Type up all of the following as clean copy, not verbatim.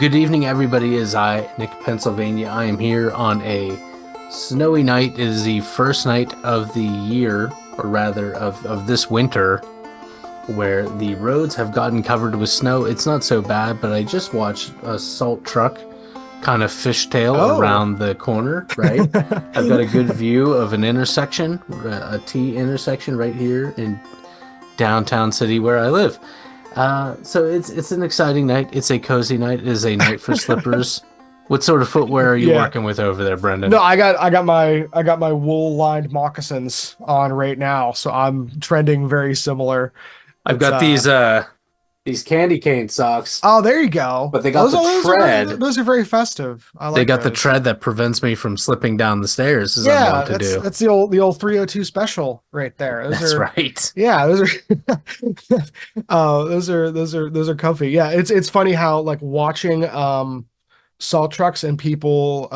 good evening, everybody. As Nick, Pennsylvania. I am here on a snowy night. It is the first night of the year, or rather of this winter, where the roads have gotten covered with snow. It's not so bad, but I just watched a salt truck kind of fishtail around the corner, right? I've got a good view of an intersection, a T intersection right here in downtown city where I live. So it's an exciting night. It's a cozy night. It is a night for slippers. What sort of footwear are you working with over there, Brendan? No, I got my wool lined moccasins on right now, so I'm trending very similar. I've got these candy cane socks. Oh, there you go. But they got the tread. Those are very festive. I like they got those. the tread that prevents me from slipping down the stairs as I want to do. That's the old 302 special right there. That's right. Yeah, those are those are comfy. Yeah, it's funny how like watching salt trucks and people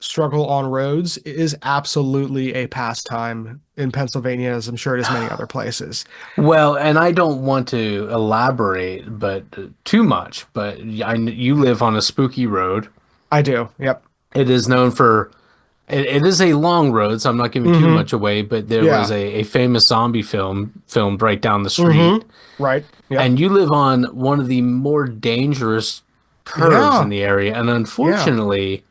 struggle on roads is absolutely a pastime in Pennsylvania, as I'm sure it is many other places. Well, and I don't want to elaborate but too much, but you live on a spooky road. I do. Yep. It is known for it is a long road, so I'm not giving too much away, but there was a famous zombie film filmed right down the street. Right. Yep. And you live on one of the more dangerous curves in the area, and unfortunately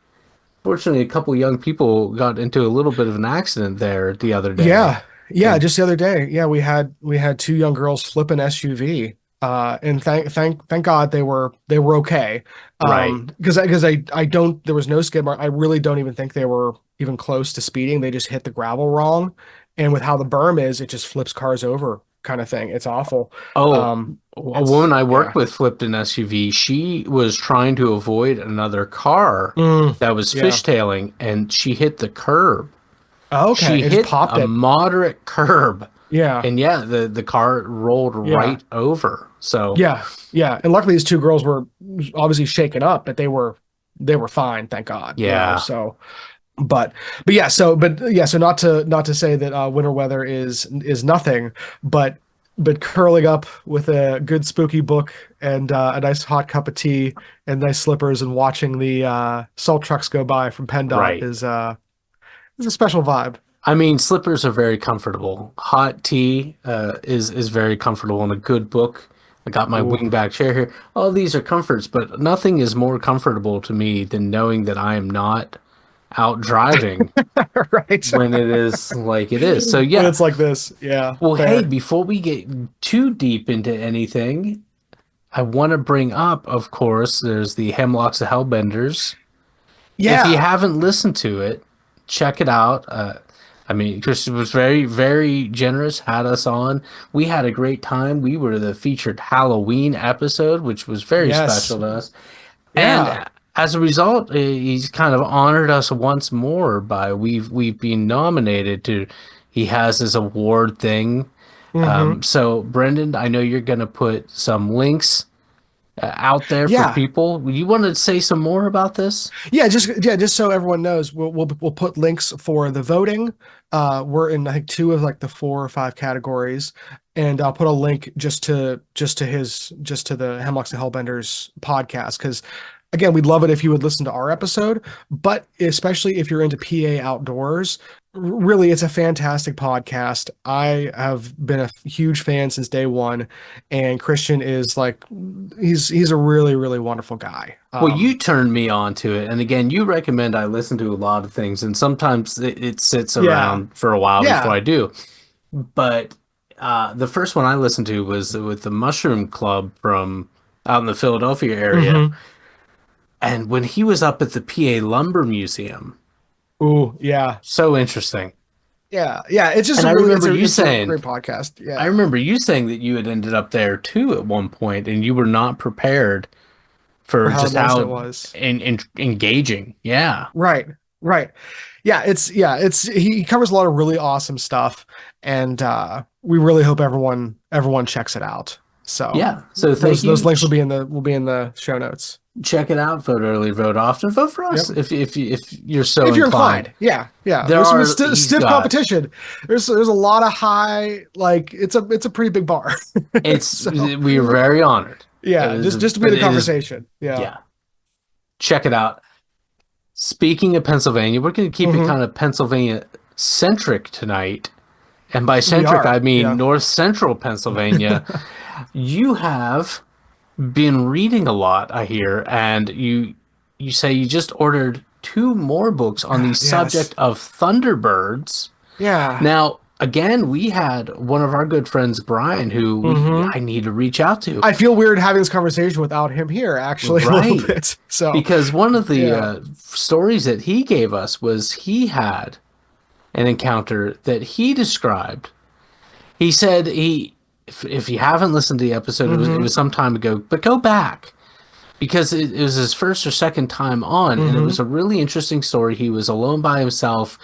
a couple young people got into a little bit of an accident there the other day. Just the other day. Yeah, we had two young girls flip an SUV, and thank God they were okay. Right. Because I don't, there was no skid mark. I really don't even think they were even close to speeding. They just hit the gravel wrong, and with how the berm is, it just flips cars over, kind of thing. It's awful. A woman I worked with flipped an SUV. She was trying to avoid another car that was fishtailing, and she hit the curb. Okay, she hit a moderate curb. Yeah, and the car rolled right over. So yeah, and luckily these two girls were obviously shaken up, but they were fine, thank God. Yeah. So, but so not to say that winter weather is nothing, but curling up with a good spooky book and a nice hot cup of tea and nice slippers and watching the salt trucks go by from PennDOT is a special vibe. I mean, slippers are very comfortable. Hot tea is very comfortable, and a good book. I got my wingback chair here. All these are comforts, but nothing is more comfortable to me than knowing that I am not out driving right when it is like it is. So yeah, when it's like this. Yeah. Well, hey, before we get too deep into anything, I want to bring up, of course, there's the Hemlocks of Hellbenders. Yeah. If you haven't listened to it, check it out. I mean, Christian was very, very generous, had us on. We had a great time. We were the featured Halloween episode, which was very special to us. Yeah. And as a result, he's kind of honored us once more by we've been nominated to. He has his award thing. So Brendan, I know you're going to put some links out there for people. You want to say some more about this? Just so everyone knows, we'll put links for the voting. We're in, I think, 2 of like the 4 or 5 categories, and I'll put a link just to the Hemlocks and Hellbenders podcast, because again, we'd love it if you would listen to our episode, but especially if you're into PA outdoors, really, it's a fantastic podcast. I have been a huge fan since day one, and Christian is like, he's a really, really wonderful guy. Well, you turned me on to it, and again, you recommend I listen to a lot of things, and sometimes it sits around for a while before I do. But the first one I listened to was with the Mushroom Club from out in the Philadelphia area. And when he was up at the PA Lumber Museum. Ooh, yeah. So interesting. Yeah. It's just I remember you saying, a great podcast. Yeah. I remember you saying that you had ended up there too at one point, and you were not prepared for just how it was engaging. Yeah. Right. Yeah, he covers a lot of really awesome stuff, and we really hope everyone checks it out. So so those links will be in the show notes. Check it out. Vote early, vote often. Vote for us if you're if you're inclined. Yeah. There's some stiff competition. There's a lot of high, like it's a pretty big bar. We are very honored. Yeah, just to be in the conversation. Yeah. check it out. Speaking of Pennsylvania, we're going to keep it Hmm. kind of Pennsylvania centric tonight. And by We centric, I are. mean Yeah. north central Pennsylvania. You have been reading a lot, I hear, and you say you just ordered two more books on the Yes. subject of Thunderbirds. Yeah. Now, again, we had one of our good friends, Brian, who Hmm. I need to reach out to. I feel weird having this conversation without him here, actually, a little Right. bit. So, Because one of the yeah. stories that he gave us was he had an encounter that he described. He said if you haven't listened to the episode, it Hmm. was some time ago, but go back because it was his first or second time on, and it was Hmm. a really interesting story. He was alone by himself,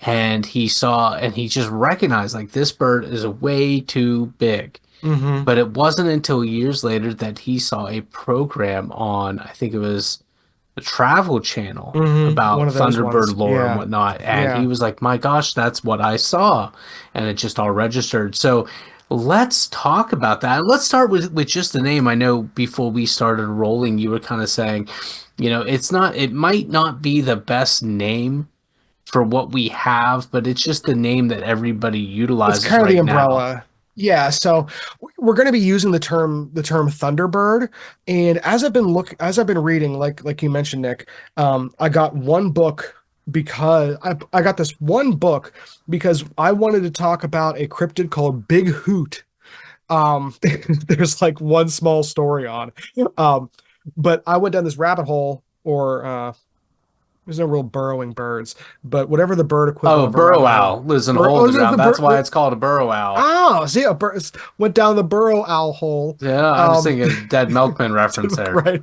and he just recognized like this bird is way too big. Hmm. But it wasn't until years later that he saw a program on, I think it was the Travel Channel, One about of those Thunderbird ones. lore and Yeah. whatnot. And he Yeah. was like, my gosh, that's what I saw. And it just all registered. So let's talk about that. Let's start with just the name. I know before we started rolling, you were kind of saying, it might not be the best name for what we have, but it's just the name that everybody It's utilizes kind of the right now. umbrella. Yeah, so we're going to be using the term Thunderbird, and as I've been reading, like you mentioned, Nick, I got one book because I got this one book because I wanted to talk about a cryptid called Big Hoot. There's like one small story on, but I went down this rabbit hole, or there's no real burrowing birds, but whatever the bird Oh, equivalent of a burrow rabbit hole. owl lives in a Bur hole in oh, the the ground. That's bird. why it's called a burrow owl. Oh, see, a bird went down the burrow owl hole. Yeah, I was Um, thinking of Dead Milkman reference there. right.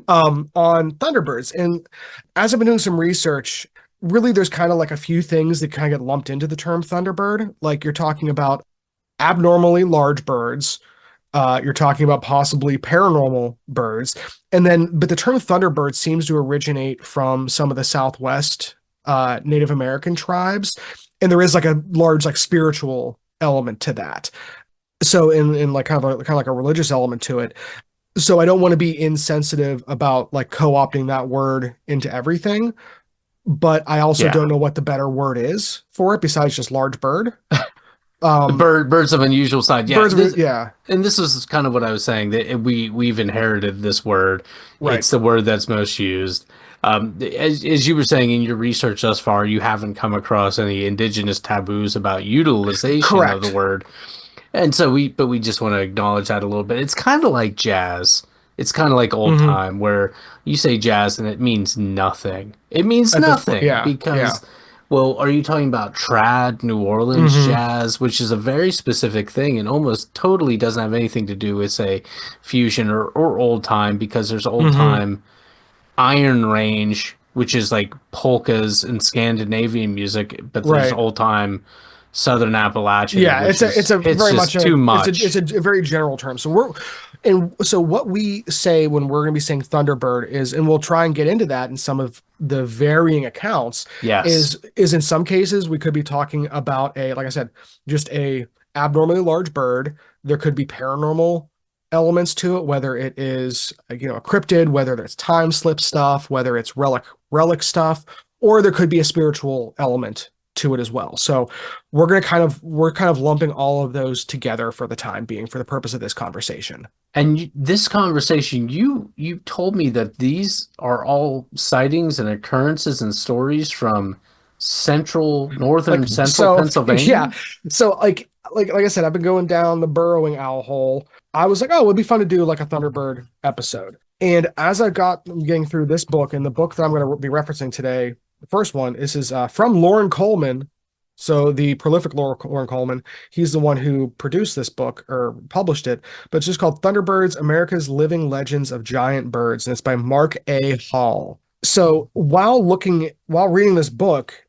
On Thunderbirds. And as I've been doing some research, really there's kind of like a few things that kind of get lumped into the term Thunderbird. Like you're talking about abnormally large birds. You're talking about possibly paranormal birds. But the term Thunderbird seems to originate from some of the Southwest Native American tribes. And there is like a large, like spiritual element to that. So in like kind of like a religious element to it. So I don't want to be insensitive about like co-opting that word into everything, but I also Yeah. don't know what the better word is for it besides just large bird. The Um, birds of unusual side. Yeah, birds, yeah, and this is kind of what I was saying that we've inherited this word. right. It's the word that's most used. As you were saying in your research thus far, you haven't come across any indigenous taboos about utilization of the Correct. word. And so we just want to acknowledge that a little bit. It's kind of like jazz. It's kind of like old Hmm. time where you say jazz and it means nothing. It means At this point, nothing yeah, yeah. because, well, are you talking about trad New Orleans Hmm. jazz, which is a very specific thing and almost totally doesn't have anything to do with, say, fusion or old time because there's old Hmm. time Iron Range, which is like polkas and Scandinavian music, but there's Right. old time Southern Appalachian, Yeah, which it's is a it's very much just too it's much. a very general term. So what we say when we're going to be saying Thunderbird is, and we'll try and get into that in some of the varying accounts, Yes. is in some cases we could be talking about a, like I said, just a abnormally large bird. There could be paranormal elements to it, whether it is a cryptid, whether it's time slip stuff, whether it's relic stuff, or there could be a spiritual element to it as well. So we're kind of lumping all of those together for the time being for the purpose of this conversation. And this conversation, you told me that these are all sightings and occurrences and stories from Like, central so yeah. Pennsylvania. So like I said, I've been going down the burrowing owl hole. I was like, oh, it would be fun to do like a Thunderbird episode. And as I got getting through this book, and the book that I'm going to be referencing today, the first one, this is from Lauren Coleman. So the prolific Lauren Coleman, he's the one who produced this book or published it, but it's just called Thunderbirds: America's Living Legends of Giant Birds, and it's by Mark A. Hall. So while reading this book,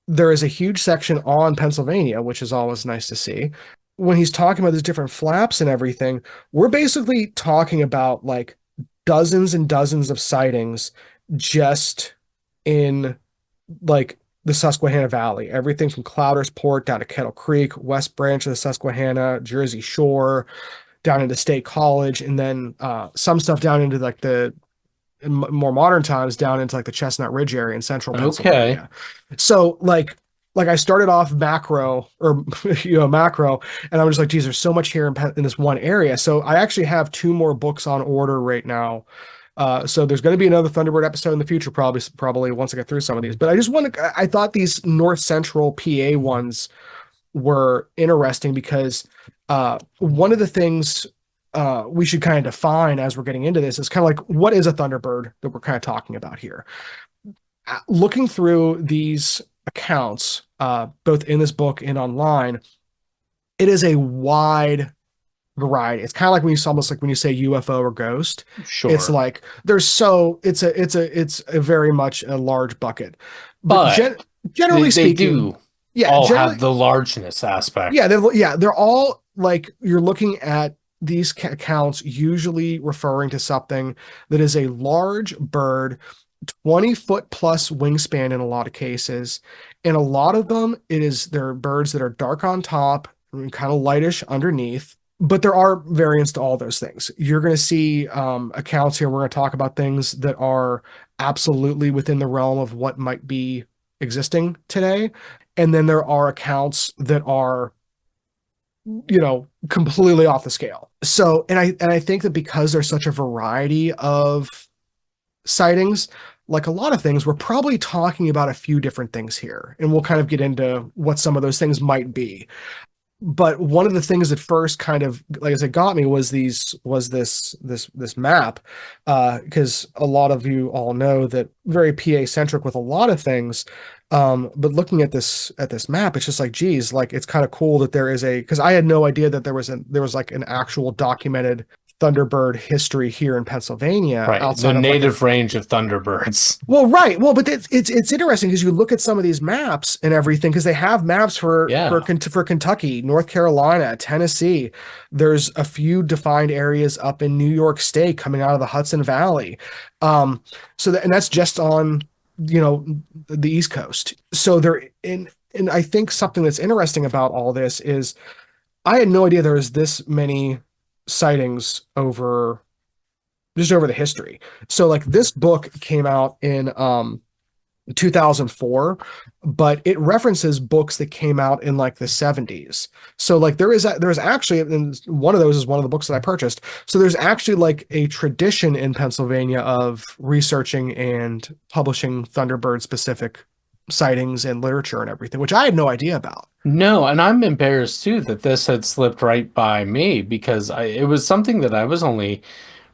there is a huge section on Pennsylvania, which is always nice to see. When he's talking about these different flaps and everything, we're basically talking about like dozens and dozens of sightings just in like the Susquehanna Valley, everything from Clouders Port down to Kettle Creek, West Branch of the Susquehanna, Jersey Shore, down into State College, and then some stuff down into like the in more modern times down into like the Chestnut Ridge area in central Okay. Pennsylvania. So like I started off macro or macro, and I'm just like, geez, there's so much here in this one area. So I actually have two more books on order right now. So there's going to be another Thunderbird episode in the future, probably once I get through some of these. But I thought these North Central PA ones were interesting because one of the things we should kind of define as we're getting into this is kind of like, what is a Thunderbird that we're kind of talking about here? Looking through these accounts, both in this book and online, it is a wide variety. It's kind of like when almost like when you say UFO or ghost. It's Sure. like it's a very much a large bucket. But But generally they speaking, do yeah, all generally have the largeness aspect. they're all like you're looking at these accounts usually referring to something that is a large bird, 20-foot plus wingspan in a lot of cases. In a lot of them, they're birds that are dark on top and kind of lightish underneath. But there are variants to all those things. You're going to see accounts here. We're going to talk about things that are absolutely within the realm of what might be existing today. And then there are accounts that are completely off the scale. So, and I think that because there's such a variety of sightings, like a lot of things, we're probably talking about a few different things here, and we'll kind of get into what some of those things might be. But one of the things that first kind of, like I said, got me was this map, because a lot of you all know that very PA centric with a lot of things. But looking at this map, it's just like, geez, like it's kind of cool that there is because I had no idea that there was like an actual documented Thunderbird history here in Pennsylvania Right. The outside of like a native range of Thunderbirds. well, right. Well, but it's interesting because you look at some of these maps and everything because they have maps Yeah. for Kentucky, North Carolina, Tennessee. There's a few defined areas up in New York State coming out of the Hudson Valley. Um, and that's just on the East Coast. So they're in, and I think something that's interesting about all this is I had no idea there was this many sightings over the history. So like this book came out in 2004, but it references books that came out in like the 70s. So like there's actually, and one of those is one of the books that I purchased. So there's actually like a tradition in Pennsylvania of researching and publishing Thunderbird specific sightings and literature and everything, which I had no idea about. No, and I'm embarrassed too that this had slipped right by me because it was something that I was only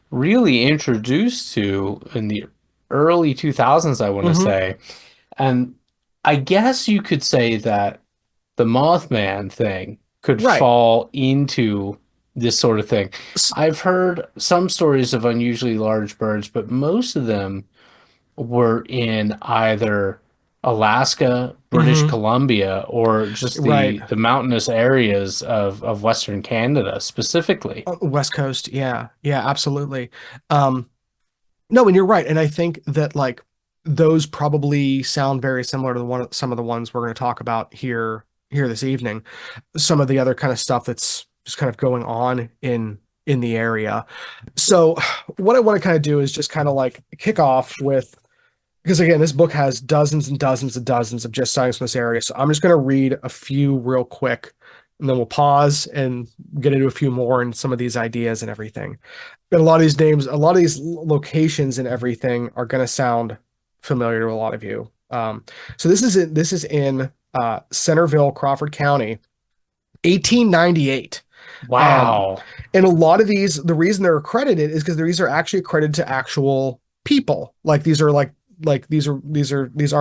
really introduced to in the early 2000s, I want to Hmm. say. And I guess you could say that the Mothman thing could Right. fall into this sort of thing. I've heard some stories of unusually large birds, but most of them were in either Alaska, British Hmm. Columbia, or just Right. the mountainous areas of Western Canada specifically. West Coast. Yeah. Yeah, absolutely. Um, No, and you're right. And I think that like those probably sound very similar to some of the ones we're going to talk about here this evening. Some of the other kind of stuff that's just kind of going on in the area. So what I want to kind of do is just kind of like kick off with because again, this book has dozens and dozens and dozens of just sightings from this area. So I'm just going to read a few real quick, and then we'll pause and get into a few more and some of these ideas and everything. And a lot of these names, a lot of these locations and everything are going to sound familiar to a lot of you. So this is in Centerville, Crawford County, 1898. Um, Wow. and a lot of these, the reason they're accredited is because these are actually accredited to actual people. Like these are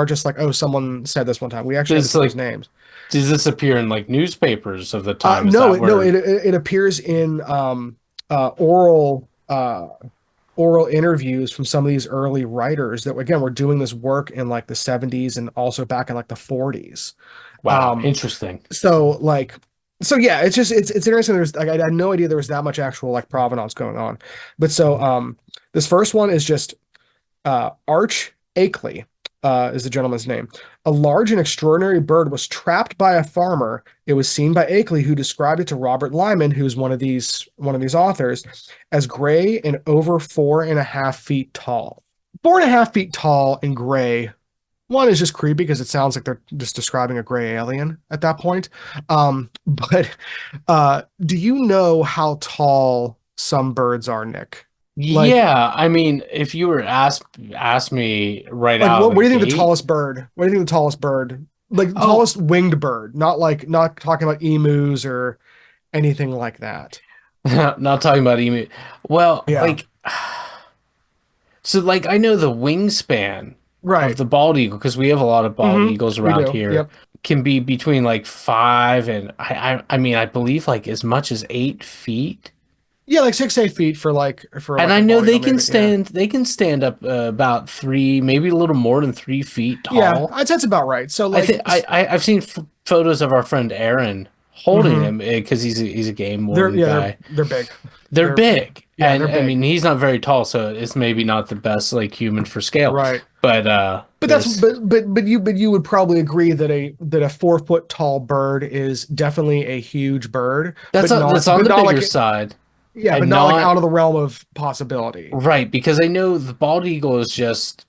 just like, oh, someone said this one time. We actually have This people's like names. does this appear in like newspapers of the time? Is No, that it, no, where it appears in oral interviews from some of these early writers that again were doing this work in like the 70s and also back in like the 40s. wow, Um, interesting. so like so yeah, it's interesting. There's like I had no idea there was that much actual like provenance going on. But so this first one is just Arch Akeley. is the gentleman's name. A large and extraordinary bird was trapped by a farmer. It was seen by Akeley, who described it to Robert Lyman, who's one of these authors, as gray and over 4.5 feet tall. 4.5 feet tall and gray. One is just creepy because it sounds like they're just describing a gray alien at that point. But do you know how tall some birds are, Nick? Like, Yeah, I mean, if you were ask me right like out of what the do you think the gate, tallest bird? What do you think the tallest bird? Like the oh, tallest winged bird, not talking about emus or anything like that. not talking about emu. Well, Yeah. like, so like I know the wingspan of Right. the bald eagle because we have a lot of bald eagles We around do. here Yep. can be between like 5 and I mean I believe like as much as 8 feet. Yeah, like 6, 8 feet for And like I a know bald eagle, maybe. Yeah. they can stand up about 3, maybe a little more than 3 feet Yeah, tall. I'd say that's about right. So I like, think I've seen photos of our friend Aaron holding mhm. them because he's a game warden They're guy. they're big. They're They're big, yeah, they're and I big. mean he's not very tall, so it's maybe not the best like human for scale. Right. But But that's this but you would probably agree that a 4 foot tall bird is definitely a huge bird, that's on but the not bigger like side, yeah, but and not like not out of the realm of possibility. right because I know the bald eagle is just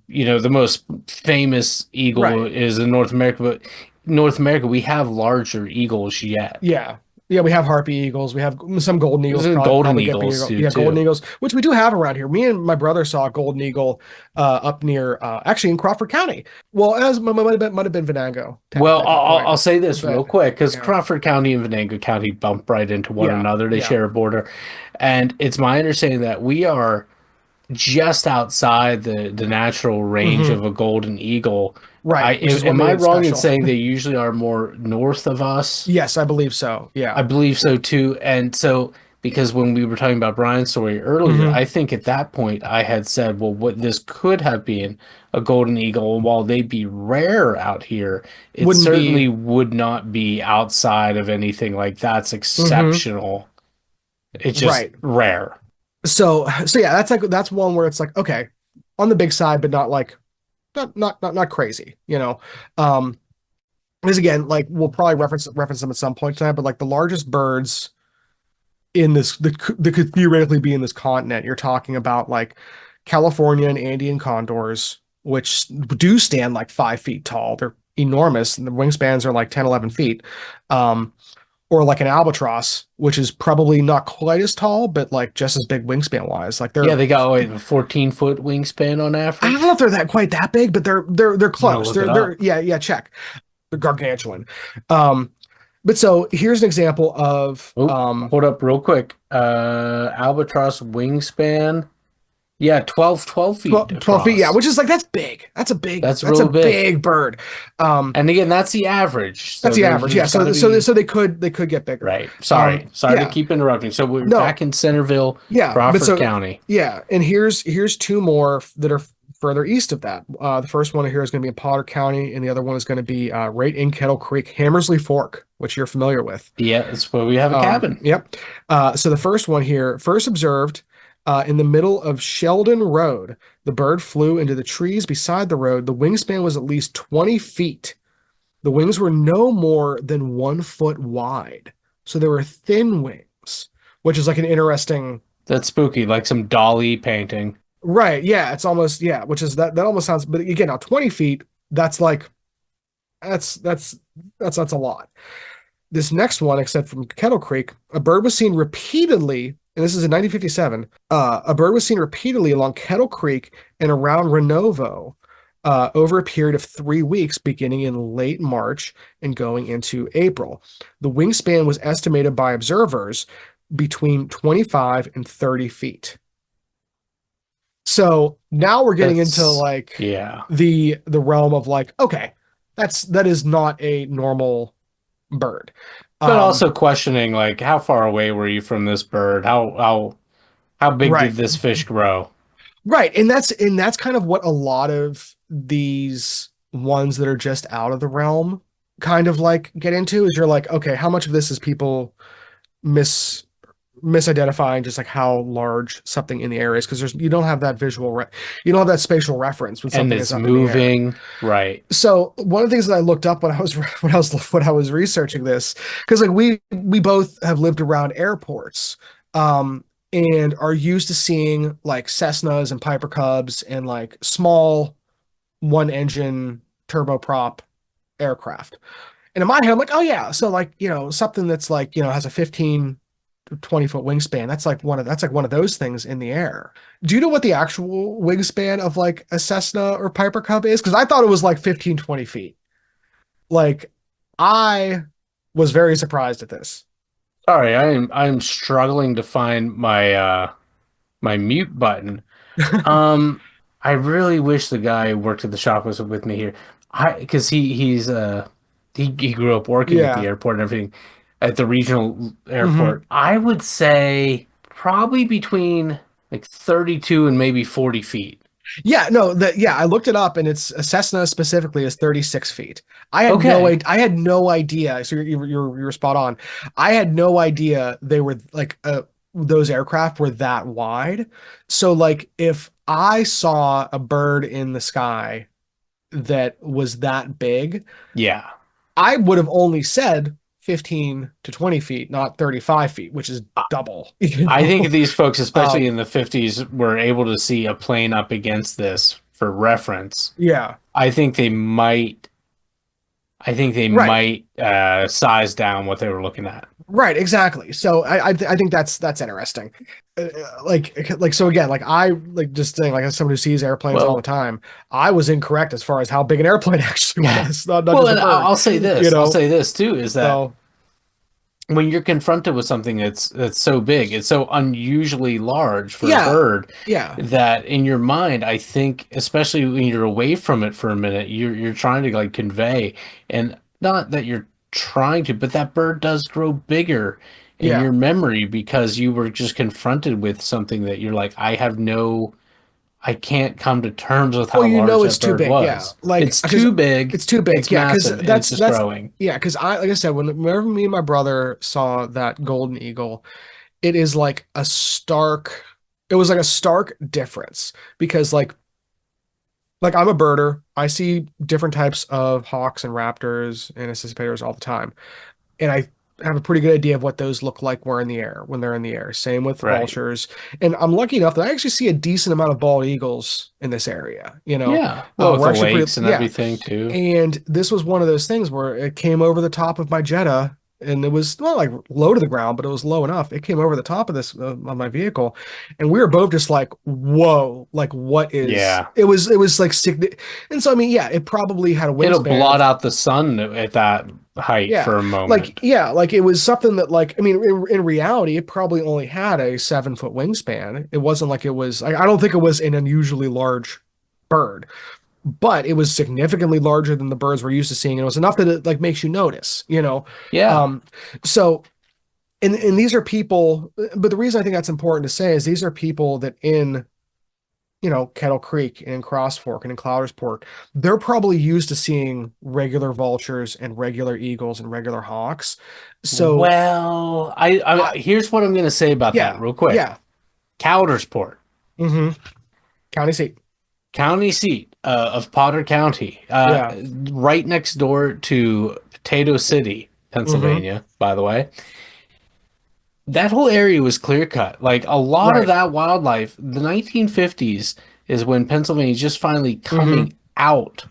the most famous eagle Right. is in North America, but North America we have larger eagles yet. Yeah. Yeah, we have harpy eagles. We have some golden There's eagles, golden probably get big. eagles Yeah, golden too. eagles, which we do have around here. Me and my brother saw a golden eagle up near actually in Crawford County. Well, as might have been Venango, Well, technically at that point. I'll say this real But quick because yeah. Crawford County and Venango County bump right into one Yeah. another. They Yeah. share a border, and it's my understanding that we are just outside the natural range Hmm. of a golden eagle. Right, which is what Am made I it wrong in special. saying they usually are more north of us? Yes, I believe so. I Yeah. believe so too. And so, because when we were talking about Brian's story earlier, Hmm. I think at that point I had said, well, what this could have been a golden eagle, and while they'd be rare out here, it Wouldn't be. certainly would not be outside of anything like that's Hmm. exceptional. It's just Right. rare. So yeah, that's one where it's like, okay, on the big side, but not like not crazy, you know. Um, because again, like we'll probably reference them at some point tonight, but like the largest birds in this that could theoretically be in this continent, you're talking about like California and Andean condors, which do stand like 5 feet tall. They're enormous, and the wingspans are like 10, 11 feet. Um, or like an albatross, which is probably not quite as tall, but like just as big wingspan wise. Like Yeah, they're, they got a 14-foot wingspan on I don't know if average. they're that quite that big, but they're I'm gonna close. look it They're up. yeah, yeah, check. They're gargantuan. Um, but so here's an example of Oh, hold up real quick. Albatross wingspan. Yeah, 12 feet 12 feet, yeah, across. which is like that's big. That's That's a really big. big bird. Um, And again, that's the average. that's So the average. Yeah, there's got to be so they could get bigger. right. Sorry to Yeah. keep interrupting. So we're No, back in Centerville, yeah, but Crawford so County. yeah, and here's two more that are further east of that. The first one here is going to be in Potter County, and the other one is going to be right in Kettle Creek, Hammersley Fork, which you're familiar with. Yeah, that's where we have a cabin. Yep. So the first one here, first observed in the middle of Sheldon Road. The bird flew into the trees beside the road. The wingspan was at least 20 feet. The wings were no more than 1 foot wide. So they were thin wings, which is like an interesting. That's spooky, like some Dolly painting. Right. Yeah. It's almost, yeah, which is that almost sounds, but again, now 20 feet, that's like, that's, that's, that's a lot. This next one, except from Kettle Creek, a bird was seen repeatedly, and this is in 1957. A bird was seen repeatedly along Kettle Creek and around Renovo over a period of 3 weeks, beginning in late March and going into April. The wingspan was estimated by observers between 25 and 30 feet. So now we're getting into That's like yeah. the realm of like, okay, that is not a normal bird. But Um, also questioning like how far away were you from this bird? How big did right, this fish grow? right, and that's kind of what a lot of these ones that are just out of the realm kind of like get into is you're like, okay, how much of this is people mis misidentifying just like how large something in the air is because there's you don't have that you don't have that spatial reference when And something is it's up in the air. moving. Right. So one of the things that I looked up when I was researching this, because like we both have lived around airports, um, and are used to seeing like Cessnas and Piper Cubs and like small one engine turboprop aircraft. And in my head, I'm like, oh yeah, so like something that's like has a 15 to 20 foot wingspan. That's like one of those things in the air. Do you know what the actual wingspan of like a Cessna or Piper Cub is? Because I thought it was like 15, 20 feet. Like, I was very surprised at this. Sorry, I'm struggling to find my mute button. Um, I really wish the guy who worked at the shop was with me here. Because he grew up working at the Yeah. airport and everything, at the regional Hmm. airport. I would say probably between like 32 and maybe 40 feet. Yeah, no, I looked it up and it's a Cessna specifically is 36 feet. Okay. I had no idea. So you're spot on. I had no idea they were like those aircraft were that wide. So like if I saw a bird in the sky that was that big, Yeah. I would have only said 15 to 20 feet, not 35 feet, which is I double, I think these folks, especially in Um, the 50s, were able to see a plane up against this for reference. yeah, I think they might I think they right, might size down what they were looking at. right, exactly. So I think that's interesting. So again, like I like just saying, like as someone who sees airplanes all the Well, time, I was incorrect as far as how big an airplane actually was, not well, just a and bird, I'll say you this. I'll know. say this too is that So when you're confronted with something that's so big, it's so unusually large for a yeah, bird yeah. that in your mind, I think, especially when you're away from it for a minute, you're trying to like convey, and not that you're trying to, but that bird does grow bigger in Yeah. your memory because you were just confronted with something that you're like, I can't come to terms with Well, how large it's that too bird big, yeah. was. Like It's because too big, it's too big, it's yeah. Because massive, and it's just that's growing. yeah. Because I like I said, whenever me and my brother saw that golden eagle, it is like a stark. It was like a stark difference because like I'm a birder. I see different types of hawks and raptors and anticipators all the time, and I have a pretty good idea of what those look like when they're in the air. Same with Right. vultures, and I'm lucky enough that I actually see a decent amount of bald eagles in this area. Yeah. Well, with We're the actually pretty lakes and yeah, everything too. and this was one of those things where it came over the top of my Jetta, and it was not like low to the ground, but it was low enough. It came over the top of this of my vehicle, and we were both just like, "Whoa! Like, what is?" Yeah. It was like and so I mean, yeah, it probably had a It'll wingspan blot of out the sun at that height yeah, for a moment. like it was something that like I mean, in reality, it probably only had a 7 foot wingspan. It wasn't like it was. I don't think it was an unusually large bird, but it was significantly larger than the birds we're used to seeing. And it was enough that it like makes you notice, you know. Yeah. Um, so and these are people, but the reason I think that's important to say is these are people that in Kettle Creek and in Cross Fork and in Cloudersport, they're probably used to seeing regular vultures and regular eagles and regular hawks. So Well, I here's what I'm going to say about that yeah, real quick. yeah. Coudersport, Hmm. County seat. county seat of Potter County, Yeah. right next door to Potato City, Hmm. Pennsylvania, by the way. That whole area was clear cut. Like a lot of Right. that wildlife, the 1950s is when Pennsylvania is just finally Hmm. coming out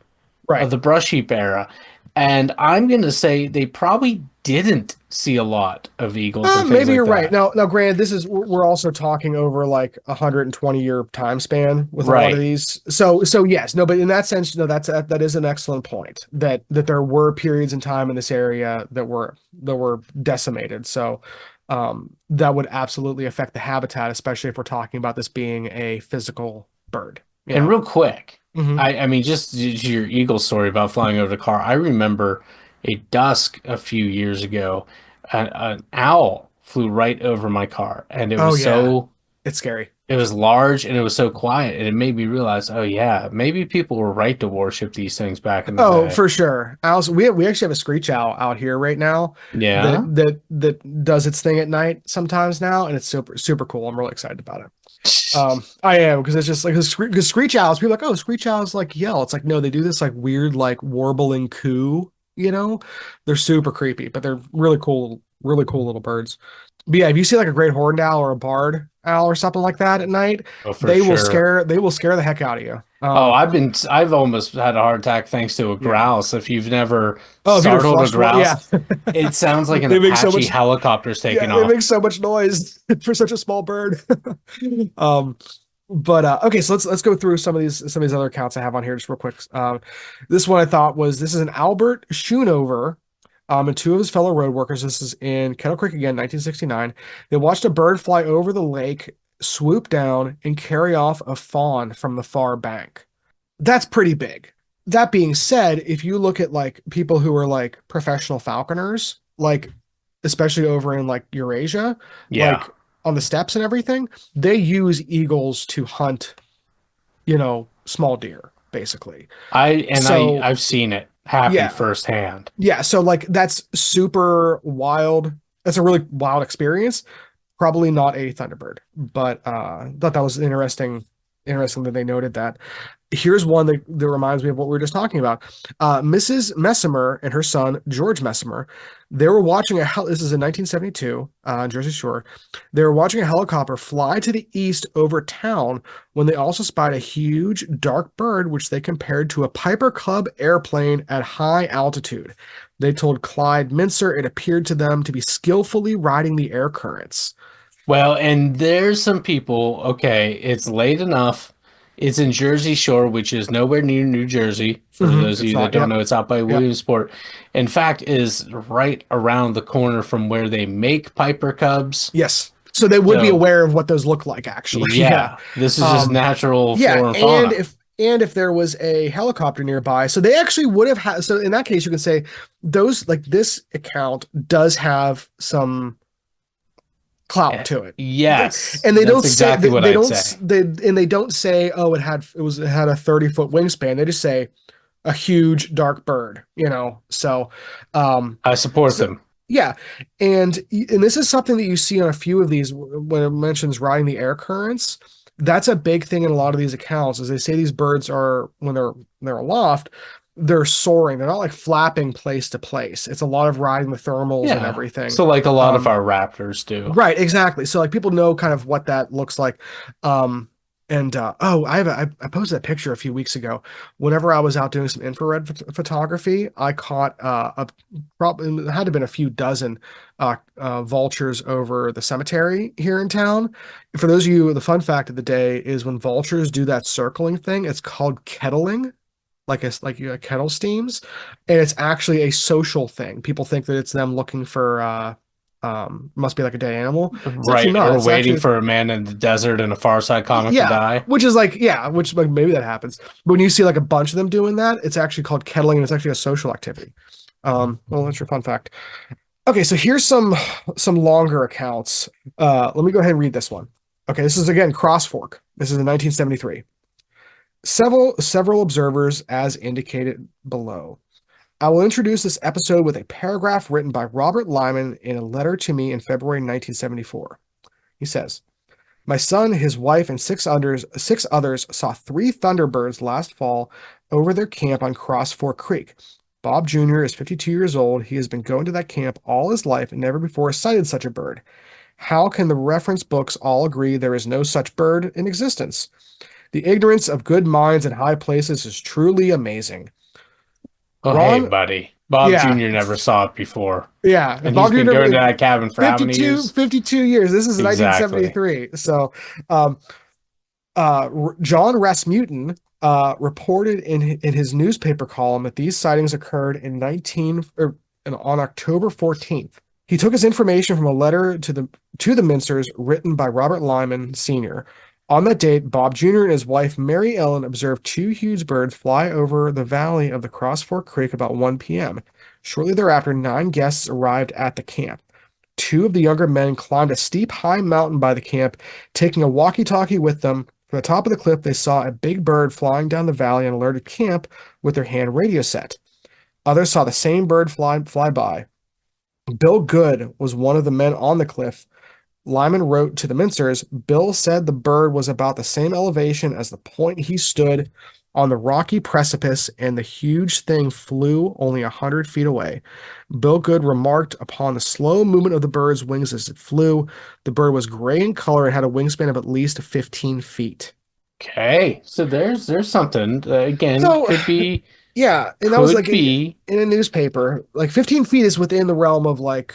of Right. the brush heap era. And I'm going to say they probably didn't see a lot of eagles and things Maybe like you're right. that. Now, granted, this is we're also talking over like 120-year time span with a lot of Right. these. So yes, no, but in that sense, no, that is an excellent point that there were periods in time in this area that were decimated. So that would absolutely affect the habitat, especially if we're talking about this being a physical bird, you And know. real quick, Hmm. I mean, just to your eagle story about flying over the car, I remember a dusk a few years ago, an owl flew right over my car, and it Oh was yeah, so it's scary. It was large and it was so quiet, and it made me realize, oh yeah, maybe people were right to worship these things back in the Oh, day. for sure. Also, we actually have a screech owl out here right now Yeah. that does its thing at night sometimes now, and it's super cool. I'm really excited about it. I am because it's just like because screech owls, people are like, oh, screech owls like yell. It's like no, they do this like weird like warbling coo. They're super creepy, but they're really cool little birds. But yeah, if you see like a great horned owl or a barred owl or something like that at night, Oh, for sure. they will scare the heck out of you. Oh, I've almost had a heart attack thanks to a Yeah. grouse. If you've never Oh, if you ever startled a flushed one, yeah. grouse, it sounds like an They make so Apache much, helicopter's taking yeah, they off. make so much noise for such a small bird. Um, but okay, so let's go through some of these other accounts I have on here just real quick. This one I thought was this is an Albert Schoonover, and two of his fellow road workers. This is in Kettle Creek again, 1969. They watched a bird fly over the lake, swoop down, and carry off a fawn from the far bank. That's pretty big. That being said, if you look at like people who are like professional falconers, like especially over in like Eurasia, Yeah. like on the steppes and everything, they use eagles to hunt, small deer, basically. So I've seen it happen yeah, firsthand. yeah. So like that's super wild. That's a really wild experience. Probably not a Thunderbird, but thought that was interesting that they noted that. Here's one that reminds me of what we were just talking about. Mrs. Messimer and her son, George Messimer, they were watching this is in 1972, Jersey Shore. They were watching a helicopter fly to the east over town when they also spied a huge dark bird, which they compared to a Piper Cub airplane at high altitude. They told Clyde Mincer it appeared to them to be skillfully riding the air currents. Well, and there's some people, okay, it's late enough. It's in Jersey Shore, which is nowhere near New Jersey. For those of It's you that not. don't Yep. know, it's out by Yep. Williamsport. In fact, is right around the corner from where they make Piper Cubs. Yes. So they would be So, aware of what those look like, actually. Yeah. yeah, this is just Um, natural yeah. flora and fauna. And if there was a helicopter nearby, so they actually would have had, so in that case, you can say those, like this account does have some clout to it. Yes, And they that's don't say, exactly what they I'd don't, say. they don't say, oh, it had a 30-foot wingspan. They just say a huge dark bird, So, um, I support So them. yeah, and this is something that you see on a few of these when it mentions riding the air currents. That's a big thing in a lot of these accounts, is they say these birds are when they're aloft, they're soaring. They're not like flapping place to place. It's a lot of riding the thermals and Yeah. everything. So like a lot of Um, our raptors do. Right, exactly. So like people know kind of what that looks like. And oh, I posted that picture a few weeks ago. Whenever I was out doing some infrared photography, I caught a probably it had to have been a few dozen vultures over the cemetery here in town. For those of you, the fun fact of the day is when vultures do that circling thing, it's called kettling, like kettle steams, and it's actually a social thing. People think that it's them looking for must be like a dead animal. It's actually Right. not. Or It's waiting actually for a man in the desert in a Far Side comic to yeah, die. which is like yeah, which like maybe that happens. But when you see like a bunch of them doing that, it's actually called kettling, and it's actually a social activity. Well, that's your fun fact. Okay, so here's some longer accounts. Let me go ahead and read this one. Okay, this is again Cross Fork. This is in 1973. Several observers as indicated below. I will introduce this episode with a paragraph written by Robert Lyman in a letter to me in February 1974. He says, my son, his wife, and six others saw three Thunderbirds last fall over their camp on Cross Fork Creek. Bob Jr. is 52 years old. He has been going to that camp all his life and never before sighted such a bird. How can the reference books all agree there is no such bird in existence? The ignorance of good minds in high places is truly amazing. Oh, hey, Ron, buddy. Bob yeah, Jr. never saw it before. yeah. And he's Bob been Jr. going to that cabin for how many 52, years? 52 years. This is Exactly. 1973. So, um, John Rasmussen reported in his newspaper column that these sightings occurred on October 14th. He took his information from a letter to the Mincers written by Robert Lyman Sr. On that date, Bob Jr. and his wife Mary Ellen observed two huge birds fly over the valley of the Cross Fork Creek about 1 p.m. Shortly thereafter, 9 guests arrived at the camp. two of the younger men climbed a steep, high mountain by the camp, taking a walkie-talkie with them. From the top of the cliff, they saw a big bird flying down the valley and alerted camp with their hand radio set. Others saw the same bird fly by. Bill Good was one of the men on the cliff. Lyman wrote to the Mincers, Bill said the bird was about the same elevation as the point he stood on the rocky precipice, and the huge thing flew only 100 feet away. Bill Good remarked upon the slow movement of the bird's wings as it flew. The bird was gray in color and had a wingspan of at least 15 feet. Okay, so there's something again So, yeah, and that was could like be in a newspaper. Like 15 feet is within the realm of like.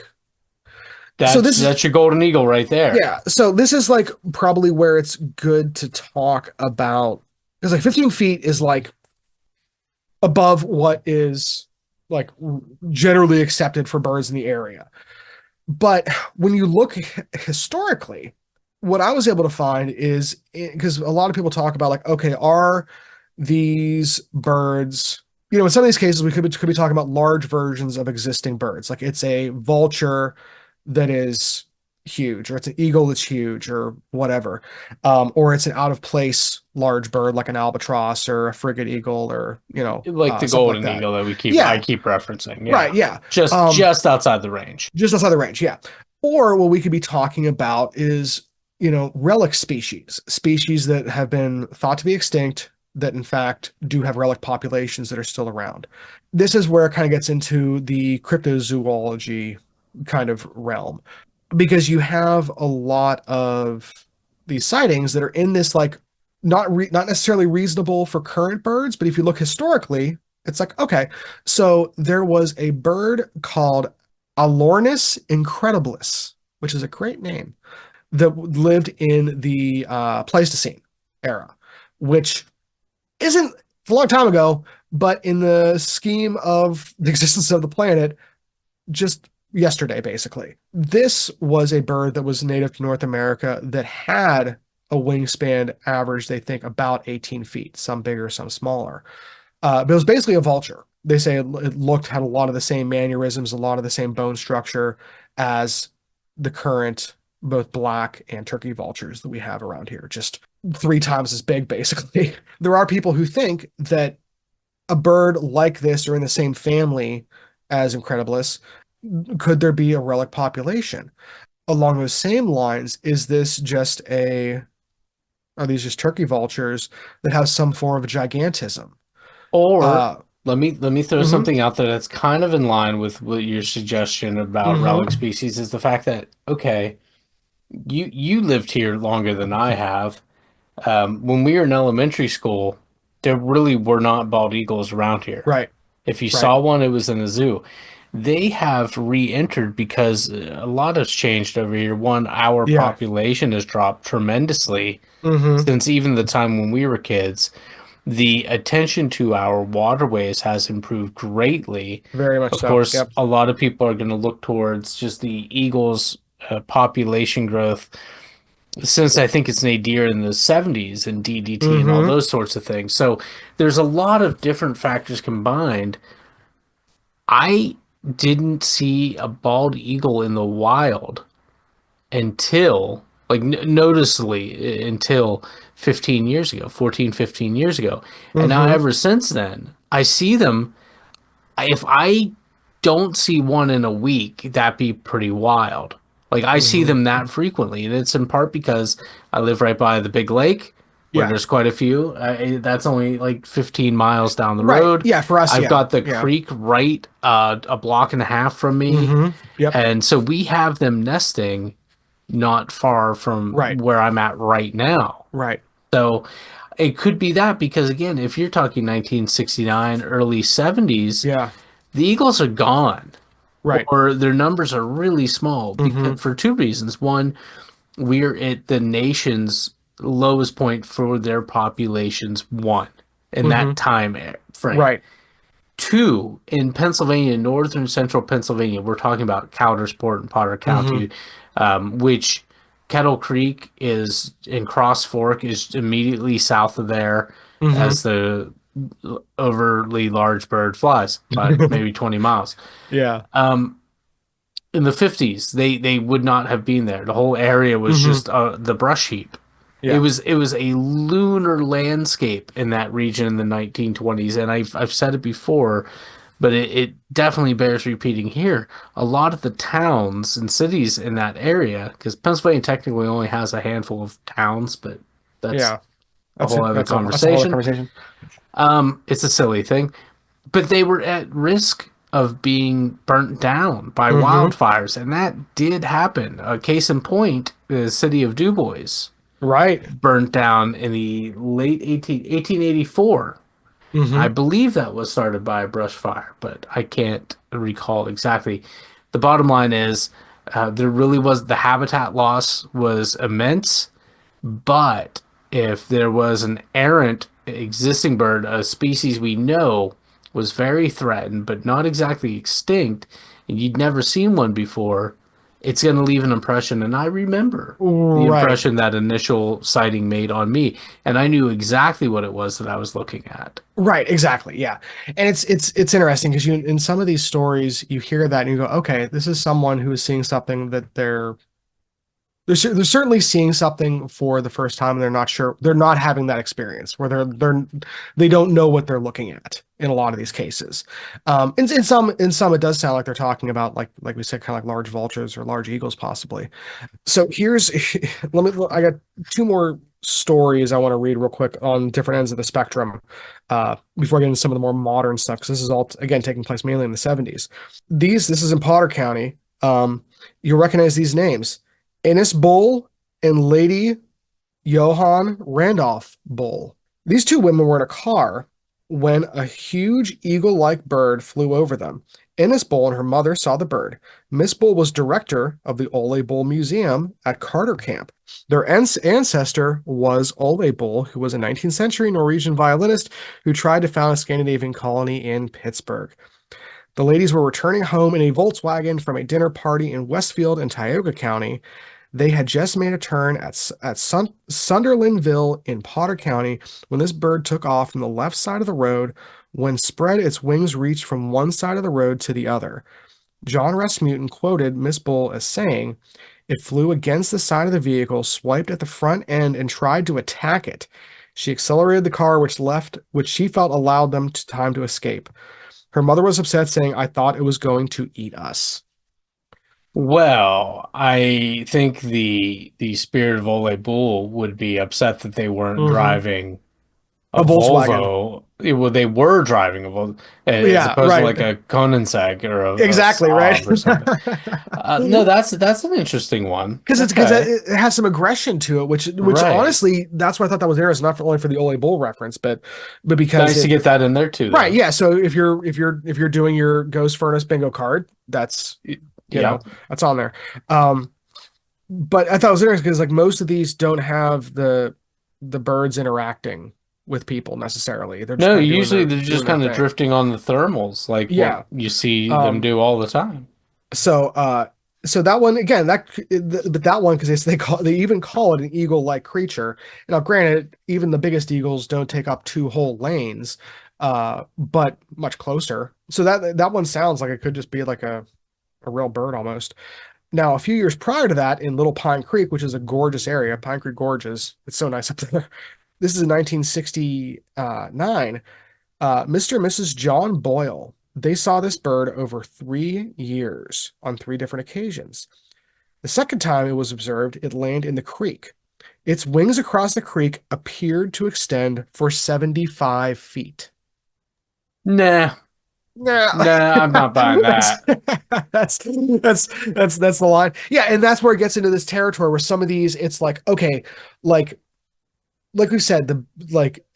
So that's this is that's your golden eagle right there. Yeah, so this is like probably where it's good to talk about because like 15 feet is like above what is like generally accepted for birds in the area. But when you look historically, what I was able to find is because a lot of people talk about like, okay, are these birds, in some of these cases, we could be talking about large versions of existing birds. Like it's a vulture that is huge, or it's an eagle that's huge, or whatever. Or it's an out of place large bird like an albatross or a frigate eagle, or, Like the something like golden that. eagle that I Yeah, keep referencing. right. Yeah. Yeah. Just Um, just outside the range. just outside the range, yeah. Or what we could be talking about is, relic species that have been thought to be extinct, that in fact do have relic populations that are still around. This is where it kind of gets into the cryptozoology kind of realm, because you have a lot of these sightings that are in this like not necessarily reasonable for current birds, but if you look historically, it's like, okay, so there was a bird called Alornis incredibilis, which is a great name, that lived in the Pleistocene era, which isn't a long time ago, but in the scheme of the existence of the planet, just yesterday, basically. This was a bird that was native to North America that had a wingspan average, they think, about 18 feet, some bigger, some smaller. But it was basically a vulture. They say it had a lot of the same mannerisms, a lot of the same bone structure as the current both black and turkey vultures that we have around here, just 3 times as big, basically. There are people who think that a bird like this or in the same family as Incredibilis, could there be a relic population? Along those same lines, are these just turkey vultures that have some form of gigantism? Or Uh, let me throw mm-hmm, something out there that's kind of in line with what your suggestion about relic mm-hmm, species is the fact that okay, you lived here longer than I have. When we were in elementary school, there really were not bald eagles around here. right, If you right, saw one, it was in the zoo. They have re-entered because a lot has changed over here. One, our yeah, population has dropped tremendously mm-hmm, since even the time when we were kids. The attention to our waterways has improved greatly. very much Of so. course, Yep. a lot of people are going to look towards just the eagles' population growth since I think it's nadir in the 70s and DDT and all Mm-hmm. those sorts of things. So there's a lot of different factors combined. I didn't see a bald eagle in the wild until, like, noticeably until 15 years ago, 14, 15 years ago. And now, Mm-hmm. ever since then, I see them. If I don't see one in a week, that'd be pretty wild. Like, I see Mm-hmm. them that frequently. And it's in part because I live right by the big lake where Yeah. there's quite a few. That's only like 15 miles down the Right. road. Yeah. For us, I've yeah. got the Yeah. creek right a block and a half from me. Mm-hmm. Yep. And so we have them nesting not far from Right. where I'm at right now. Right. So it could be that because again, if you're talking 1969, early 70s, Yeah. the Eagles are gone Right. or their numbers are really small Mm-hmm. because for two reasons. One, we're at the nation's lowest point for their populations, one, in that Mm-hmm. time frame. Right. Two, in Pennsylvania, northern central Pennsylvania, we're talking about Coudersport and Potter Mm-hmm. County, which Kettle Creek is in Cross Fork is immediately south of there Mm-hmm. as the overly large bird flies by maybe 20 miles. Yeah. in the 50s they would not have been there. The whole area was Hmm. just the brush heap. Yeah. It was a lunar landscape in that region in the 1920s, and I've said it before, but it definitely bears repeating here. A lot of the towns and cities in that area, because Pennsylvania technically only has a handful of towns, but that's Yeah. a That's whole it. other That's a whole other conversation. conversation. It's a silly thing, but they were at risk of being burnt down by Hmm. wildfires, and that did happen. A case in point, the city of DuBois Right. burnt down in the late 1884. I Hmm. believe that was started by a brush fire, but I can't recall exactly. The bottom line is there really was the habitat loss was immense, but if there was an errant existing bird, a species we know was very threatened but not exactly extinct, and you'd never seen one before, it's going to leave an impression. And I remember the Right. impression that initial sighting made on me, and I knew exactly what it was that I was looking at. Right, exactly. Yeah. And it's interesting because you in some of these stories you hear that and you go, okay, this is someone who is seeing something that they're certainly seeing something for the first time and they're not sure they're not having that experience where they don't know what they're looking at in a lot of these cases. In some it does sound like they're talking about like we said, kind of like large vultures or large eagles possibly. So here's I got two more stories I want to read real quick on different ends of the spectrum before I get into some of the more modern stuff because this is all again taking place mainly in the 70s. This is in Potter County. You'll recognize these names: Innes Bull and Lady Johann Randolph Bull. These two women were in a car when a huge eagle-like bird flew over them. Innes Bull and her mother saw the bird. Miss Bull was director of the Ole Bull Museum at Carter Camp. Their ancestor was Ole Bull, who was a 19th century Norwegian violinist who tried to found a Scandinavian colony in Pittsburgh. The ladies were returning home in a Volkswagen from a dinner party in Westfield and Tioga County. They had just made a turn at Sunderlandville in Potter County when this bird took off from the left side of the road. When spread, its wings reached from one side of the road to the other. John Rasmussen quoted Miss Bull as saying, "It flew against the side of the vehicle, swiped at the front end, and tried to attack it. She accelerated the car, which she felt allowed them time to escape. Her mother was upset, saying, 'I thought it was going to eat us.'" Well, I think the spirit of Ole Bull would be upset that they weren't Hmm. driving a A Volkswagen. Volvo. Well, they were driving a Volvo as Yeah, opposed to right. like a Koenigsegg or a Exactly, right. Saab or something. No, that's an interesting one. Because Okay, it has some aggression to it, which right. honestly, that's why I thought that was there. Is not only for the Ole Bull reference, but because Nice to it get that in there too, right, though. yeah. So if you're doing your Ghost Furnace bingo card, that's you know Yep. that's on there. Um, but I thought it was interesting because like most of these don't have the birds interacting with people necessarily. They're just No, kind of doing usually their they're doing just their kind of thing. drifting on the thermals, like what Yeah. you see them Um, do all the time. So, so that one again, but that one because they even call it an eagle-like creature. Now, granted, even the biggest eagles don't take up two whole lanes, but much closer. So that one sounds like it could just be like a real bird almost. Now, a few years prior to that, in Little Pine Creek, which is a gorgeous area, Pine Creek Gorges, it's so nice up there. This is in 1969. Mr. and Mrs. John Boyle. They saw this bird over 3 years on three different occasions. The second time it was observed, it landed in the creek. Its wings across the creek appeared to extend for 75 feet. Nah, Yeah, nah, I'm not buying that's, that. that's the line. Yeah, and that's where it gets into this territory where some of these, it's like, okay, like like we said,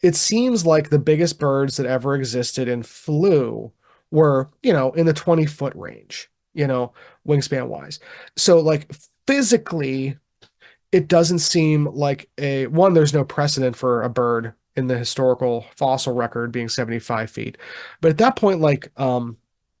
it seems like the biggest birds that ever existed and flew were, in the 20-foot range, wingspan wise. So like physically, it doesn't seem like there's no precedent for a bird in the historical fossil record being 75 feet. But at that point,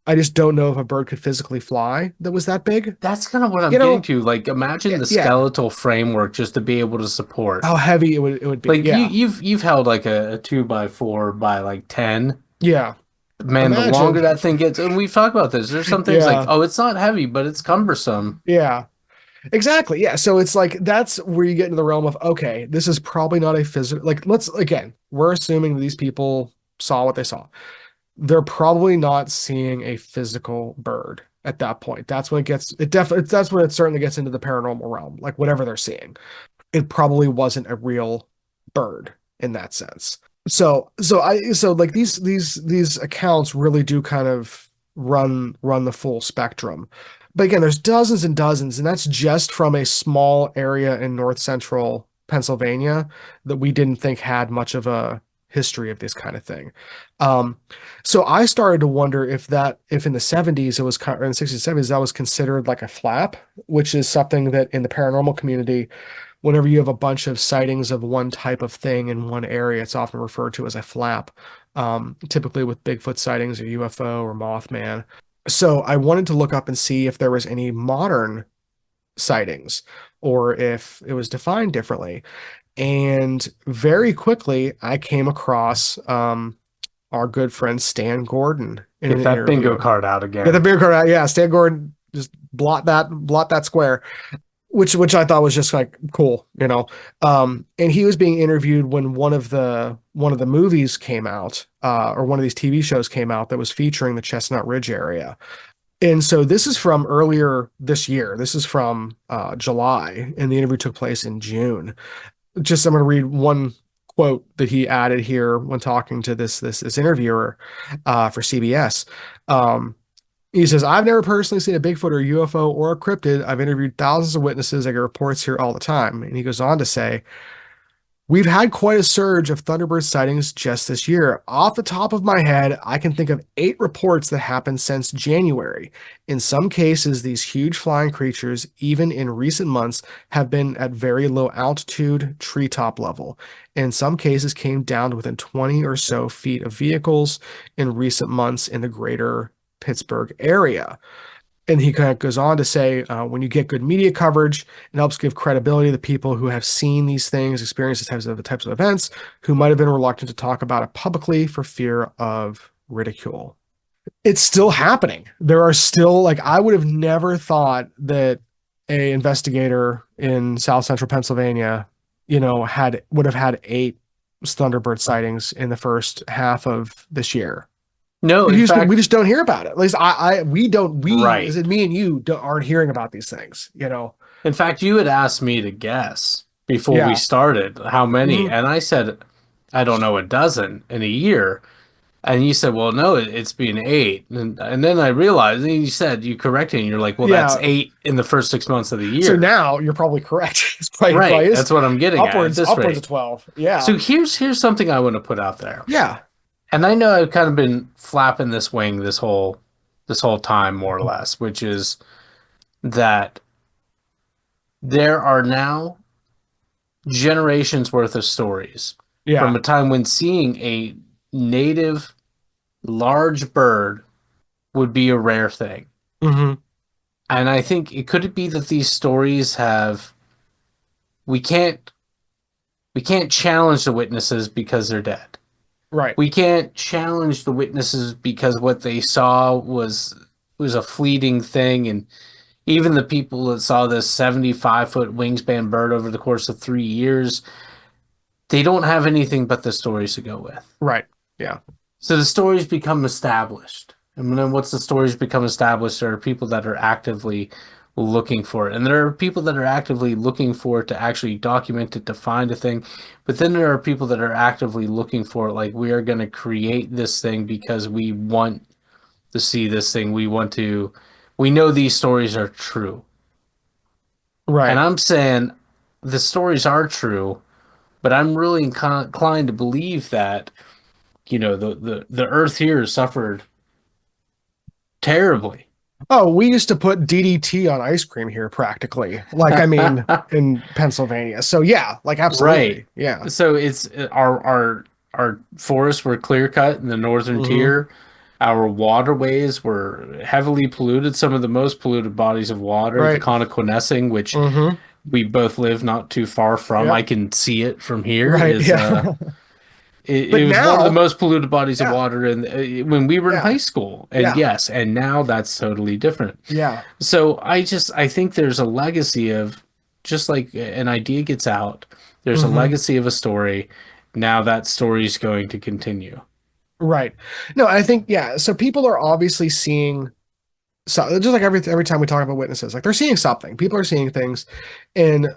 I just don't know if a bird could physically fly that was that big. That's kind of what I'm You getting know, to. Like, imagine the yeah, skeletal framework just to be able to support. how heavy it would be. Like Yeah. you've held like a 2 by 4 by like 10. Yeah. Man, the longer Imagine. that thing gets, and we've talked about this, there's some things like, Yeah. oh, it's not heavy, but it's cumbersome. Yeah. Exactly. Yeah. So it's like that's where you get into the realm of okay, this is probably not a physical like let's again, we're assuming that these people saw what they saw. They're probably not seeing a physical bird at that point. That's when it gets it definitely that's when it certainly gets into the paranormal realm, like whatever they're seeing. It probably wasn't a real bird in that sense. So like these accounts really do kind of run the full spectrum. But again, there's dozens and dozens, and that's just from a small area in north central Pennsylvania that we didn't think had much of a history of this kind of thing. Um, so I started to wonder if in the 70s it was or in the 60s, 70s, that was considered like a flap, which is something that in the paranormal community whenever you have a bunch of sightings of one type of thing in one area, it's often referred to as a flap, typically with Bigfoot sightings or UFO or Mothman. So I wanted to look up and see if there was any modern sightings or if it was defined differently. And very quickly, I came across our good friend Stan Gordon in Get an that bingo interview. card out Get the again. beer card out. Yeah, Stan Gordon, just blot that square which I thought was just like cool, you know. And he was being interviewed when one of the movies came out, or one of these TV shows came out that was featuring the Chestnut Ridge area. And so this is from earlier this year. This is from July, and the interview took place in June. Just I'm going to read one quote that he added here when talking to this interviewer for CBS. He says, I've never personally seen a Bigfoot or a UFO or a cryptid. I've interviewed thousands of witnesses. I get reports here all the time. And he goes on to say, we've had quite a surge of Thunderbird sightings just this year. Off the top of my head, I can think of 8 reports that happened since January. In some cases, these huge flying creatures, even in recent months, have been at very low altitude, treetop level. In some cases, came down to within 20 or so feet of vehicles in recent months in the greater Pittsburgh area. And he kind of goes on to say, when you get good media coverage, it helps give credibility to the people who have seen these things, experienced these types of events, who might have been reluctant to talk about it publicly for fear of ridicule. It's still happening. There are still like I would have never thought that a investigator in South Central Pennsylvania, had would have had 8 Thunderbird sightings in the first half of this year. No, in We fact, just don't hear about it. At least we don't, right. is it me and you aren't hearing about these things, In fact, you had asked me to guess before we Yeah. started how many, Mhm. and I said, I don't know, a dozen in a year. And you said, well, no, it's been 8. And then I realized, and you said, you corrected, and you're like, well, that's Yeah. 8 in the first 6 months of the So year. now you're probably correct. It probably Right. is That's what I'm getting at this upwards of rate. 12. Yeah. So here's something I want to put out there. Yeah. And I know I've kind of been flapping this wing this whole time, more or less, which is that there are now generations worth of stories from Yeah. a time when seeing a native large bird would be a rare thing. Hmm. And I think it could be that these stories have we can't we can't challenge the witnesses because they're dead. Right. We can't challenge the witnesses because what they saw was a fleeting thing, and even the people that saw this 75-foot wingspan bird over the course of 3 years, they don't have anything but the stories to go with. Right. Yeah. So the stories become established. And then once the stories become established, there are people that are actively looking for it. And there are people that are actively looking for it to actually document it, to find a thing. But then there are people that are actively looking for it, like we are going to create this thing because we want to see this thing. We know these stories are true. And Right. I'm saying the stories are true, but I'm really inclined to believe that, the earth here suffered terribly. Oh, we used to put DDT on ice cream here practically. Like, I mean, in Pennsylvania. So yeah, like Right. absolutely. Yeah. So it's our forests were clear cut in the northern Hmm. tier. Our waterways were heavily polluted, some of the most polluted bodies of water, the Right. Connequenessing, which Hmm. we both live not too far from. I Yep. can see it from here, Right. is Yeah. it But was one of the now, most polluted bodies of yeah, water when we were in yeah, high school. And yeah, yes, and now that's totally different. yeah. So I think there's a legacy of just like an idea gets out, there's a Hmm. legacy of a story. Now that story is going to continue. Right. No, I think, yeah. So people are obviously seeing, so just like every time we talk about witnesses, like they're seeing something. People are seeing things, and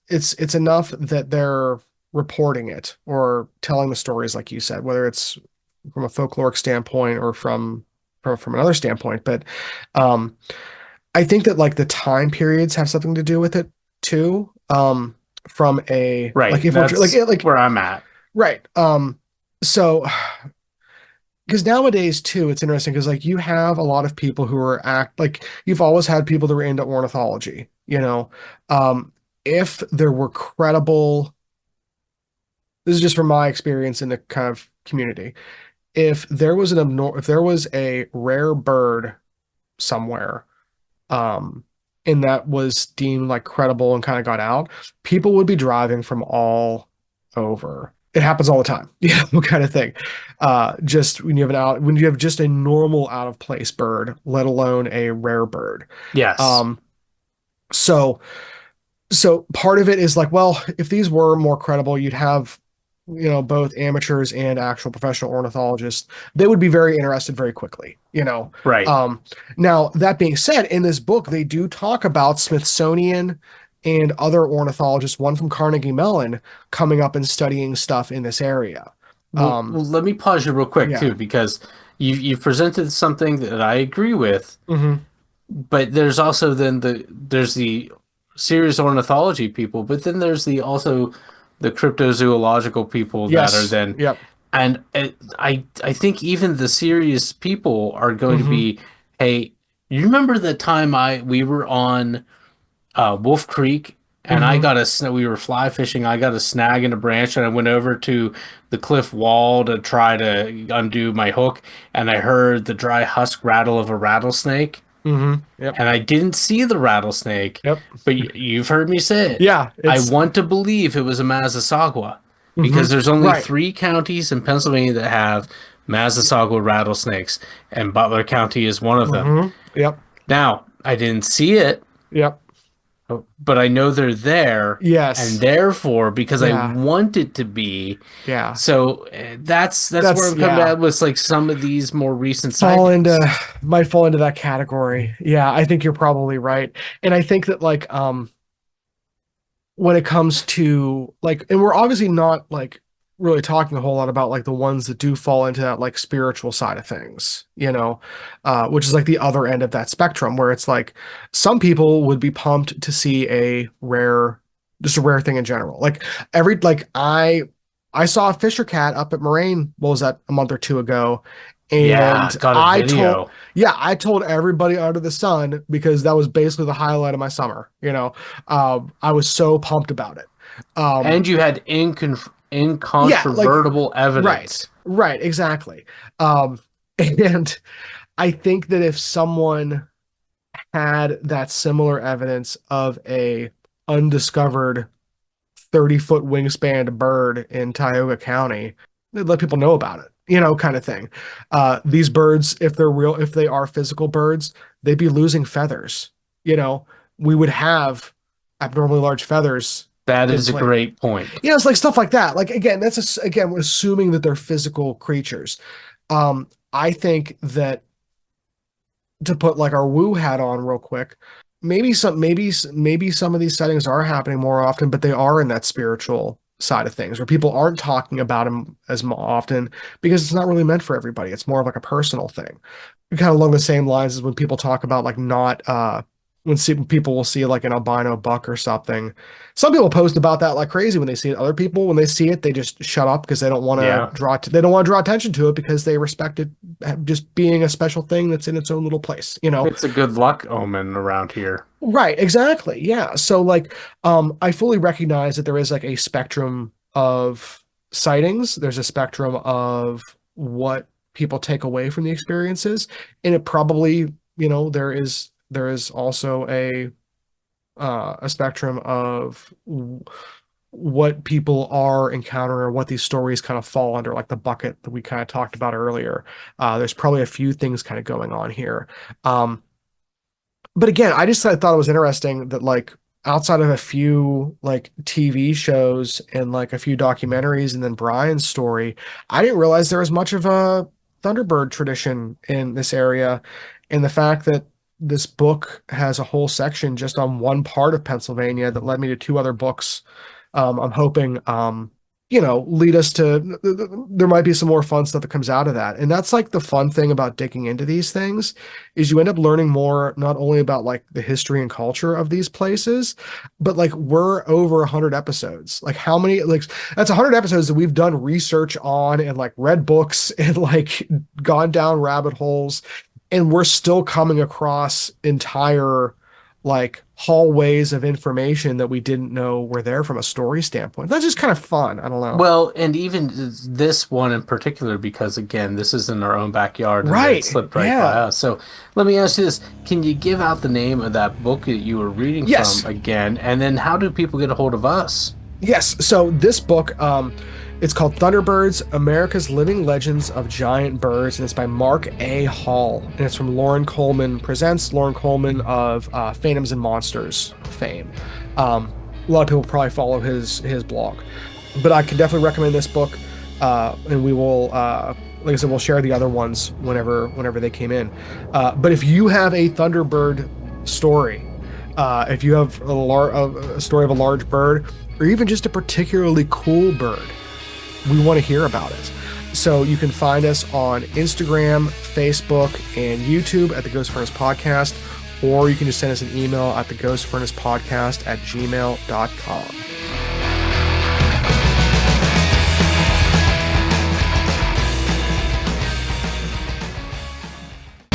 it's enough that they're reporting it or telling the stories, like you said, whether it's from a folkloric standpoint or from another standpoint. But um, I think that like the time periods have something to do with it too. From a like Right. if we're like That's like where I'm at. right. So because nowadays too, it's interesting because like you have a lot of people who are act like you've always had people that were into ornithology, you know. Um, if there were credible, this is just from my experience in the kind of community. If there was a rare bird somewhere, um, and that was deemed like credible and kind of got out, people would be driving from all over. It happens all the time, kind of thing. Just when you have just a normal out of place bird, let alone a rare bird. Yes. Um, so so part of it is like, well, if these were more credible, you'd have, both amateurs and actual professional ornithologists. They would be very interested very quickly, you know. Right. Um, Now, that being said, in this book, they do talk about Smithsonian and other ornithologists, one from Carnegie Mellon, coming up and studying stuff in this area. Um, Let me pause you real quick yeah. too, because you've presented something that I agree with, Hmm. but there's also then there's the serious ornithology people, but then there's the also the cryptozoological people that are Yes. then, Yep. and I think even the serious people are going to Hmm. be, hey, you remember the time I we were on Wolf Creek, and I Hmm. got we were fly fishing. I got a snag in a branch, and I went over to the cliff wall to try to undo my hook, and I heard the dry husk rattle of a rattlesnake, Hmm. Yep. and I didn't see the rattlesnake, Yep. but you've heard me say it. Yeah. I It's want to believe it was a Massasauga hmm because there's only right. 3 counties in Pennsylvania that have Massasauga rattlesnakes, and Butler County is one of them. Yep. Now, I didn't see it, Yep. but I know they're there, and Yes. therefore, because I Yeah. want it to be, Yeah. so that's where That's I'm coming yeah. at with like some of these more recent Fall into sightings. Might fall into that category. Yeah, I think you're probably right. And I think that like when it comes to like, and we're obviously not like really talking a whole lot about like the ones that do fall into that like spiritual side of things, which is like the other end of that spectrum where it's like some people would be pumped to see just a rare thing in general. Like I saw a Fisher cat up at Moraine, what was that, a month or two ago? Yeah, And got a video. I told everybody under the sun because that was basically the highlight of my summer, I was so pumped about it. Um, And you had yeah, like incontrovertible right, evidence. right, exactly. Um, and I think that if someone had that similar evidence of a undiscovered 30-foot wingspan bird in Tioga County, they'd let people know about it, kind of thing. These birds, if they are physical birds, they'd be losing feathers. You know, we would have abnormally large feathers That in is a place. great point. It's like stuff like that. Like again, again, we're assuming that they're physical creatures. I think that to put like our woo hat on real quick, maybe some of these settings are happening more often, but they are in that spiritual side of things where people aren't talking about them as often because it's not really meant for everybody. It's more of like a personal thing. Kind of along the same lines as when people talk about like not when people will see like an albino buck or something. Some people post about that like crazy when they see it. Other people, when they see it, they just shut up because Yeah, they don't want to draw attention to it because they respect it just being a special thing that's in its own little place, you know? it's a good luck omen around here. Right, exactly. Yeah. So like I fully recognize that there is like a spectrum of sightings. There's a spectrum of what people take away from the experiences. And it probably, there is also a spectrum of what people are encountering, what these stories kind of fall under, like the bucket that we kind of talked about earlier. There's probably a few things kind of going on here. But again, I thought it was interesting that like outside of a few like TV shows and like a few documentaries and then Brian's story, I didn't realize there was much of a Thunderbird tradition in this area. And the fact that this book has a whole section just on one part of Pennsylvania that led me to two other books. I'm hoping lead us to there might be some more fun stuff that comes out of that. And that's like the fun thing about digging into these things is you end up learning more not only about like the history and culture of these places, but like we're over 100 episodes. Like how many like that's 100 episodes that we've done research on and like read books and like gone down rabbit holes, and we're still coming across entire like hallways of information that we didn't know were there from a story standpoint. That's just kind of fun. I don't know. Well, and even this one in particular, because again, this is in our own backyard and then it Right. slipped right by Yeah. us. So let me ask you this. Can you give out the name of that book that you were reading Yes. from again? And then how do people get a hold of us? Yes. So this book, it's called Thunderbirds, America's Living Legends of Giant Birds, and it's by Mark A. Hall. And it's from Lauren Coleman Presents, Lauren Coleman of Phantoms and Monsters fame. A lot of people probably follow his blog. But I can definitely recommend this book. And we will, like I said, we'll share the other ones whenever they came in. But if you have a Thunderbird story, if you have a story of a large bird, or even just a particularly cool bird, we want to hear about it. So you can find us on Instagram, Facebook, and YouTube at the Ghost Furnace Podcast, or you can just send us an email at the Ghost Furnace Podcast at gmail.com.